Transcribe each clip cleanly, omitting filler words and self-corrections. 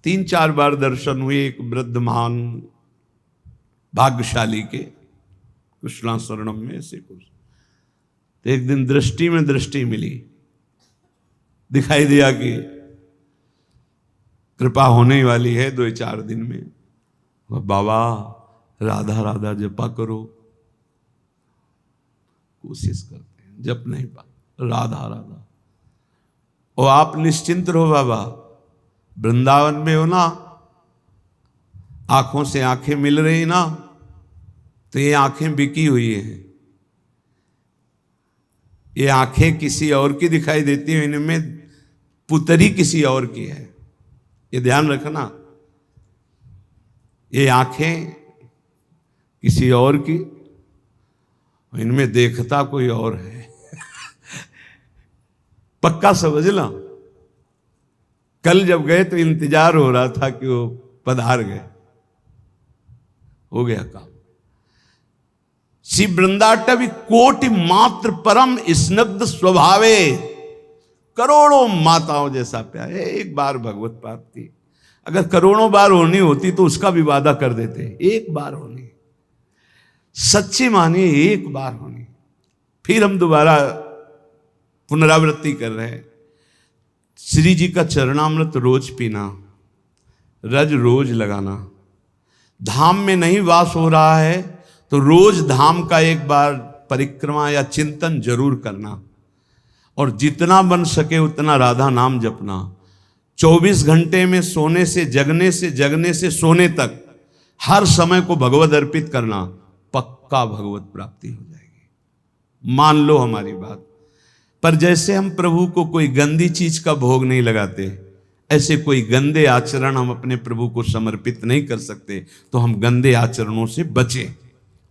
3-4 बार दर्शन हुए एक वृद्ध महान भाग्यशाली के कृष्णाशरणम में ऐसे कुछ। तो एक दिन दृष्टि में दृष्टि मिली, दिखाई दिया कि कृपा होने वाली है 2-4 दिन में। बाबा राधा राधा जपा करो, कोशिश करते हैं, जप नहीं पा, राधा राधा। और आप निश्चिंत रहो बाबा, वृंदावन में हो ना, आंखों से आंखें मिल रही ना, तो ये आंखें बिकी हुई हैं, ये आंखें किसी और की दिखाई देती हैं, इनमें पुतरी किसी और की है, ये ध्यान रखना। ये आंखें किसी और की, इनमें देखता कोई और है। पक्का समझ ला। कल जब गए तो इंतजार हो रहा था कि वो पधार गए, हो गया काम। श्री वृंदाटवी कोटि मात्र परम स्निग्ध स्वभावे, करोड़ों माताओं जैसा प्यार। एक बार भगवत प्राप्ति अगर करोड़ों बार होनी होती तो उसका भी वादा कर देते, एक बार होनी, सच्ची मानिए एक बार होनी। फिर हम दोबारा पुनरावृत्ति कर रहे हैं। श्री जी का चरणामृत रोज पीना, रज रोज लगाना। धाम में नहीं वास हो रहा है तो रोज धाम का एक बार परिक्रमा या चिंतन जरूर करना, और जितना बन सके उतना राधा नाम जपना। 24 घंटे में सोने से जगने से, जगने से सोने तक हर समय को भगवत अर्पित करना, पक्का भगवत प्राप्ति हो जाएगी। मान लो हमारी बात। पर जैसे हम प्रभु को कोई गंदी चीज का भोग नहीं लगाते, ऐसे कोई गंदे आचरण हम अपने प्रभु को समर्पित नहीं कर सकते, तो हम गंदे आचरणों से बचें,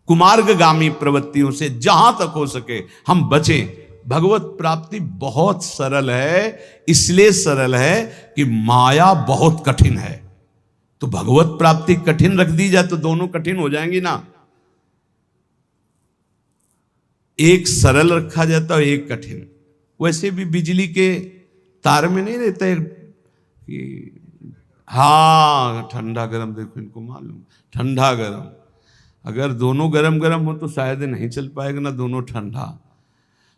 कुमार्गगामी प्रवृत्तियों से जहां तक हो सके हम बचें। भगवत प्राप्ति बहुत सरल है, इसलिए सरल है कि माया बहुत कठिन है। तो भगवत प्राप्ति कठिन रख दी जाए तो दोनों कठिन हो जाएंगी ना। एक सरल रखा जाता है, एक कठिन। वैसे भी बिजली के तार में नहीं रहता है कि हाँ ठंडा गरम, देखो इनको मालूम ठंडा गरम, अगर दोनों गरम गरम हो तो शायद नहीं चल पाएगा ना, दोनों ठंडा।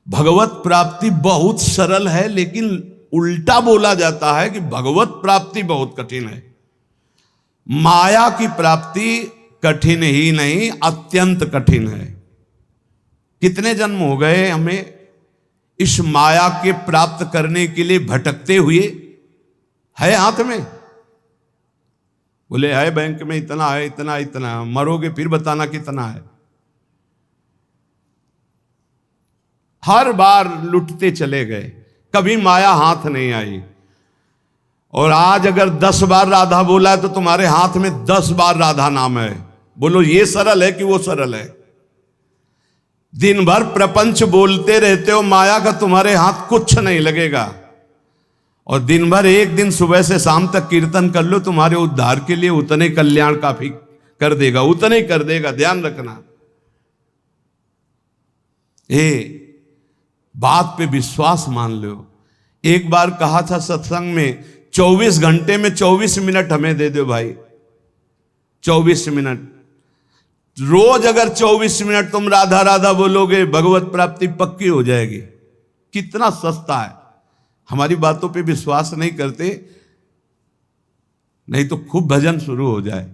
भगवत प्राप्ति बहुत सरल है, लेकिन उल्टा बोला जाता है कि भगवत प्राप्ति बहुत कठिन है। माया की प्राप्ति कठिन ही नहीं, अत्यंत कठिन है। कितने जन्म हो गए हमें इस माया के प्राप्त करने के लिए भटकते हुए। है हाथ में, बोले है बैंक में इतना है, इतना इतना, मरोगे फिर बताना कितना है। हर बार लुटते चले गए, कभी माया हाथ नहीं आई। और आज अगर 10 बार राधा बोला है तो तुम्हारे हाथ में 10 बार राधा नाम है। बोलो ये सरल है कि वो सरल है? दिन भर प्रपंच बोलते रहते हो, माया का तुम्हारे हाथ कुछ नहीं लगेगा। और दिन भर एक दिन सुबह से शाम तक कीर्तन कर लो, तुम्हारे उद्धार के लिए उतने कल्याण काफी कर देगा, उतने कर देगा। ध्यान रखना, ये बात पे विश्वास मान लो। एक बार कहा था सत्संग में, 24 घंटे में 24 मिनट हमें दे दो भाई, 24 मिनट रोज। अगर 24 मिनट तुम राधा राधा बोलोगे, भगवत प्राप्ति पक्की हो जाएगी। कितना सस्ता है। हमारी बातों पे विश्वास नहीं करते, नहीं तो खूब भजन शुरू हो जाए।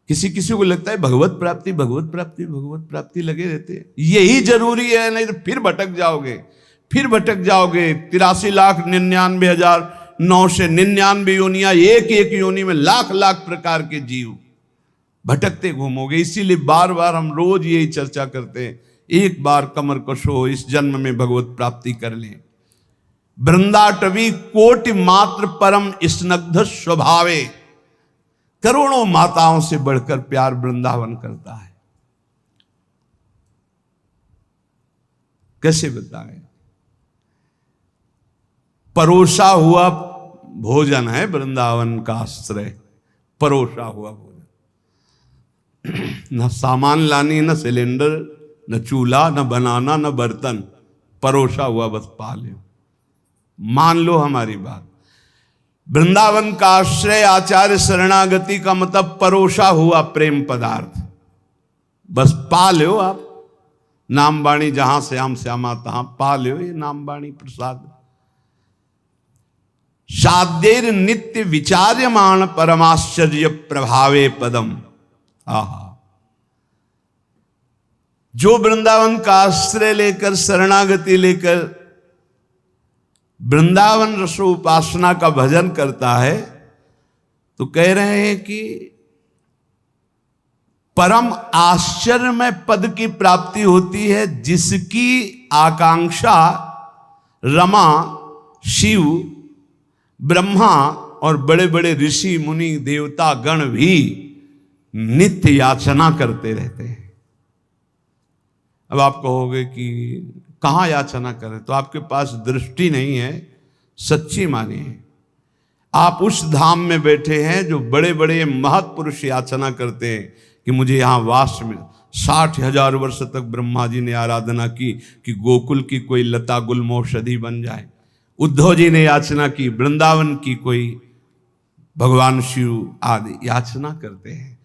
किसी किसी को लगता है भगवत प्राप्ति भगवत प्राप्ति भगवत प्राप्ति लगे रहते, यही जरूरी है, नहीं तो फिर भटक जाओगे, फिर भटक जाओगे। 83,99,999 योनियां, एक एक योनि में लाख लाख प्रकार के जीव भटकते घूमोगे। इसीलिए बार बार हम रोज यही चर्चा करते हैं, एक बार कमर कशो, इस जन्म में भगवत प्राप्ति कर लें। वृंदाटवी कोटि मात्र परम स्निग्ध स्वभावे, करोड़ों माताओं से बढ़कर प्यार वृंदावन करता है। कैसे बताएं? परोसा हुआ भोजन है वृंदावन का आश्रय, परोसा हुआ भोजन। न सामान लानी, न सिलेंडर, न चूल्हा, न बनाना, न बर्तन, परोसा हुआ बस पा ले। मान लो हमारी बात। वृंदावन का आश्रय आचार्य शरणागति का मतलब परोसा हुआ प्रेम पदार्थ, बस पा लो आप। नाम बाणी जहां श्याम श्यामा तहां पा लो ये नाम बाणी प्रसाद। साध्येर नित्य विचार्यमाण परमाश्चर्य प्रभावे पदम। आहा, जो वृंदावन का आश्रय लेकर शरणागति लेकर वृंदावन रसोपासना का भजन करता है, तो कह रहे हैं कि परम आश्चर्यमय पद की प्राप्ति होती है, जिसकी आकांक्षा रमा, शिव, ब्रह्मा और बड़े बड़े ऋषि मुनि देवता गण भी नित्य याचना करते रहते हैं। अब आप कहोगे कि कहाँ याचना करें, तो आपके पास दृष्टि नहीं है, सच्ची मानिए। आप उस धाम में बैठे हैं जो बड़े बड़े महत्पुरुष याचना करते हैं कि मुझे यहाँ वास मिले। 60,000 वर्ष तक ब्रह्मा जी ने आराधना की कि गोकुल की कोई लता गुलमौषधि बन जाए। उद्धव जी ने याचना की वृंदावन की कोई भगवान शिव आदि याचना करते हैं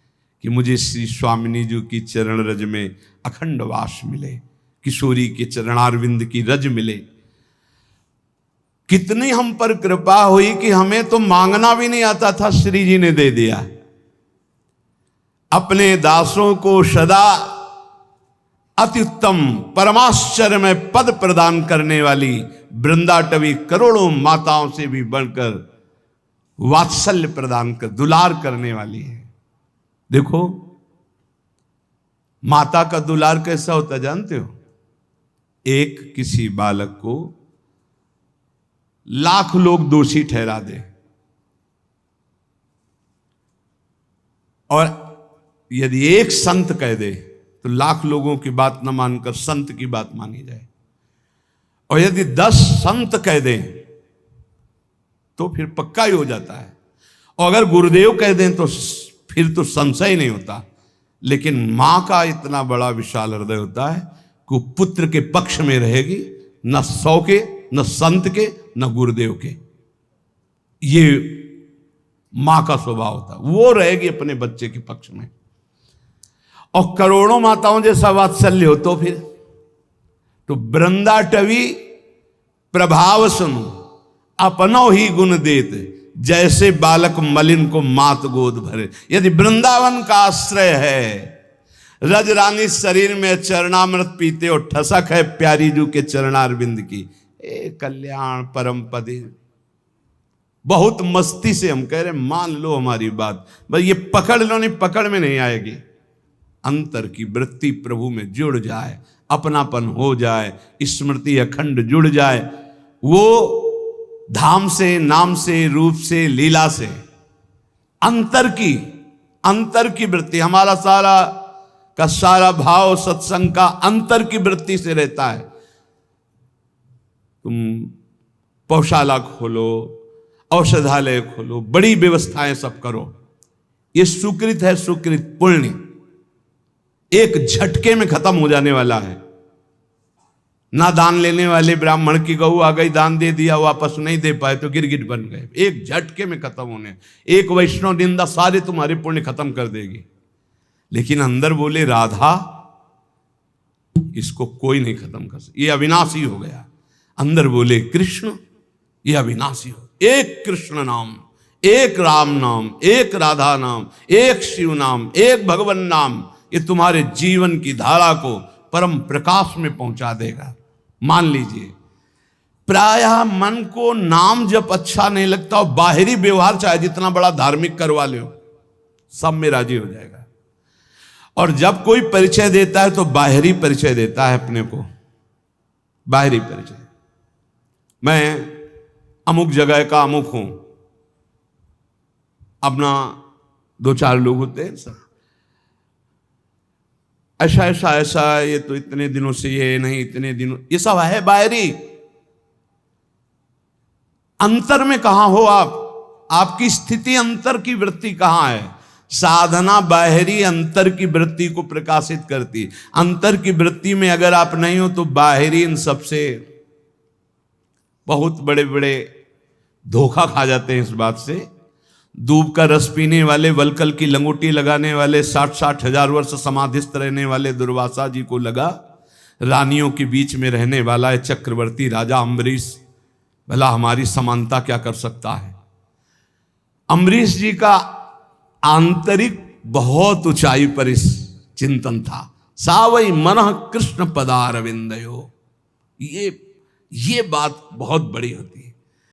कि मुझे श्री स्वामिनी जी की चरण रज में अखंड वास मिले, किशोरी के चरणारविंद की रज मिले। कितनी हम पर कृपा हुई कि हमें तो मांगना भी नहीं आता था, श्री जी ने दे दिया। अपने दासों को सदा अत्युत्तम परमाश्चर्य में पद प्रदान करने वाली वृंदाटवी करोड़ों माताओं से भी बढ़कर वात्सल्य प्रदान कर दुलार करने वाली है। देखो माता का दुलार कैसा होता जानते हो? एक किसी बालक को लाख लोग दोषी ठहरा दे और यदि एक संत कह दे तो लाख लोगों की बात न मानकर संत की बात मानी जाए, और यदि 10 संत कह दें तो फिर पक्का ही हो जाता है, और अगर गुरुदेव कह दें तो फिर तो संशय नहीं होता। लेकिन मां का इतना बड़ा विशाल हृदय होता है कि पुत्र के पक्ष में रहेगी, न 100 के, न संत के, न गुरुदेव के। ये मां का स्वभाव होता है, वो रहेगी अपने बच्चे के पक्ष में। और करोड़ों माताओं जैसा वात्सल्य हो तो फिर तो वृंदाटवी प्रभाव सुनो अपनो ही गुण देत, जैसे बालक मलिन को मात गोद भरे। यदि वृंदावन का आश्रय है, रज रानी शरीर में चरणामृत पीते और ठसक है प्यारी जू के चरणारविंद की, ए कल्याण परम पदे। बहुत मस्ती से हम कह रहे मान लो हमारी बात, बस ये पकड़ लो, नहीं पकड़ में नहीं आएगी। अंतर की वृत्ति प्रभु में जुड़ जाए, अपनापन हो जाए, स्मृति अखंड जुड़ जाए, वो धाम से, नाम से, रूप से, लीला से अंतर की वृत्ति, हमारा सारा का सारा भाव सत्संग का अंतर की वृत्ति से रहता है। तुम पौशाला खोलो, औषधालय खोलो, बड़ी व्यवस्थाएं सब करो, ये सुकृत है, सुकृत पुण्य एक झटके में खत्म हो जाने वाला है। ना दान लेने वाले ब्राह्मण की गऊ आ गई, दान दे दिया, वापस नहीं दे पाए तो गिरगिट बन गए, एक झटके में खत्म होने। एक वैष्णव निंदा सारे तुम्हारे पुण्य खत्म कर देगी। लेकिन अंदर बोले राधा, इसको कोई नहीं खत्म कर सकता, ये अविनाशी हो गया। अंदर बोले कृष्ण, ये अविनाशी हो। एक कृष्ण नाम, एक राम नाम, एक राधा नाम, एक शिव नाम, एक भगवान नाम, ये तुम्हारे जीवन की धारा को परम प्रकाश में पहुंचा देगा। मान लीजिए प्रायः मन को नाम जब अच्छा नहीं लगता और बाहरी व्यवहार चाहे जितना बड़ा धार्मिक करवा लो, सब में राजी हो जाएगा। और जब कोई परिचय देता है तो बाहरी परिचय देता है अपने को, बाहरी परिचय, मैं अमुक जगह का अमुक हूं। अपना 2-4 लोग होते हैं सर, ऐसा ऐसा ऐसा, ये तो इतने दिनों से, ये नहीं इतने दिनों, ये सब है बाहरी। अंतर में कहां हो आप? आपकी स्थिति अंतर की वृत्ति कहां है? साधना बाहरी अंतर की वृत्ति को प्रकाशित करती। अंतर की वृत्ति में अगर आप नहीं हो तो बाहरी इन सबसे बहुत बड़े बड़े धोखा खा जाते हैं इस बात से। दूब का रस पीने वाले, वलकल की लंगोटी लगाने वाले, 60-60 हजार वर्ष समाधिस्थ रहने वाले दुर्वासा जी को लगा रानियों के बीच में रहने वाला है चक्रवर्ती राजा अम्बरीश, भला हमारी समानता क्या कर सकता है। अम्बरीश जी का आंतरिक बहुत ऊंचाई पर इस चिंतन था। सावई मनः कृष्ण पदारविंदयो, ये बात बहुत बड़ी होती है।